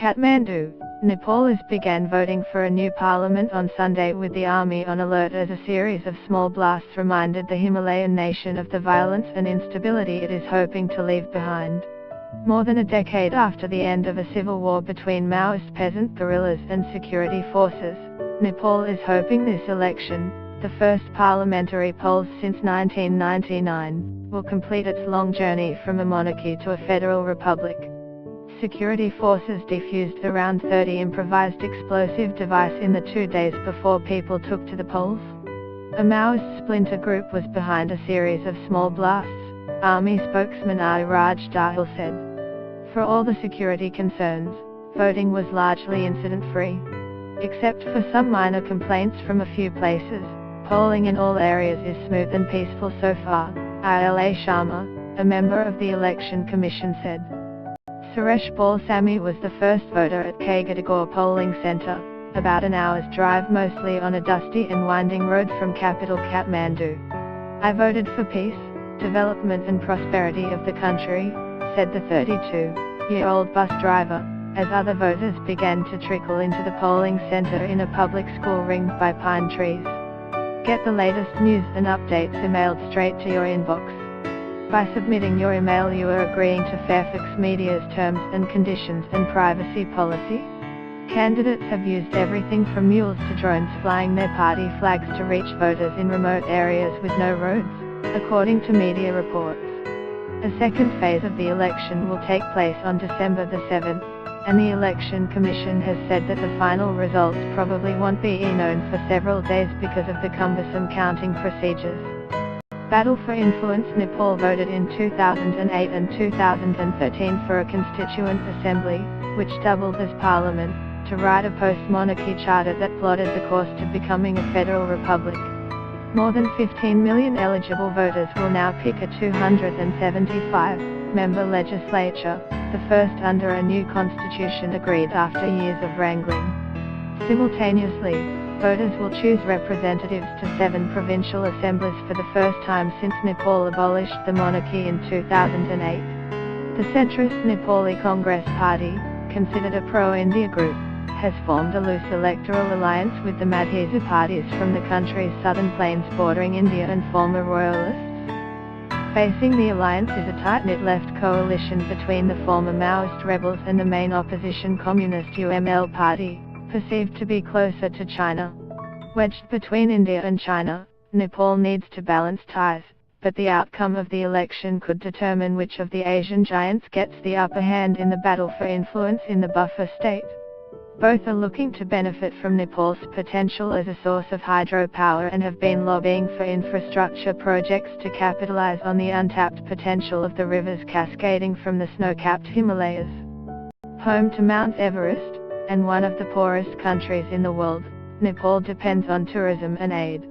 Kathmandu, Nepal began voting for a new parliament on Sunday with the army on alert as a series of small blasts reminded the Himalayan nation of the violence and instability it is hoping to leave behind. More than a decade after the end of a civil war between Maoist peasant guerrillas and security forces, Nepal is hoping this election, the first parliamentary polls since 1999, will complete its long journey from a monarchy to a federal republic. Security forces defused around 30 improvised explosive devices in the 2 days before people took to the polls. A Maoist splinter group was behind a series of small blasts, Army spokesman Raj Dahil said. For all the security concerns, voting was largely incident-free. Except for some minor complaints from a few places, polling in all areas is smooth and peaceful so far, Ila Sharma, a member of the Election Commission said. Suresh Balsamy was the first voter at Kagadagor polling centre, about an hour's drive mostly on a dusty and winding road from capital Kathmandu. I voted for peace, development and prosperity of the country, said the 32-year-old bus driver, as other voters began to trickle into the polling centre in a public school ringed by pine trees. Get the latest news and updates emailed straight to your inbox. By submitting your email you are agreeing to Fairfax Media's terms and conditions and privacy policy. Candidates have used everything from mules to drones flying their party flags to reach voters in remote areas with no roads, according to media reports. A second phase of the election will take place on December the 7th, and the Election Commission has said that the final results probably won't be known for several days because of the cumbersome counting procedures. Battle for influence. Nepal voted in 2008 and 2013 for a constituent assembly, which doubled as parliament, to write a post-monarchy charter that plotted the course to becoming a federal republic. More than 15 million eligible voters will now pick a 275-member legislature, the first under a new constitution agreed after years of wrangling. Simultaneously, voters will choose representatives to 7 provincial assemblies for the first time since Nepal abolished the monarchy in 2008. The centrist Nepali Congress Party, considered a pro-India group, has formed a loose electoral alliance with the Madhesa parties from the country's southern plains bordering India and former royalists. Facing the alliance is a tight-knit left coalition between the former Maoist rebels and the main opposition Communist UML party, perceived to be closer to China. Wedged between India and China, Nepal needs to balance ties, but the outcome of the election could determine which of the Asian giants gets the upper hand in the battle for influence in the buffer state. Both are looking to benefit from Nepal's potential as a source of hydropower and have been lobbying for infrastructure projects to capitalize on the untapped potential of the rivers cascading from the snow-capped Himalayas. Home to Mount Everest, and one of the poorest countries in the world, Nepal depends on tourism and aid.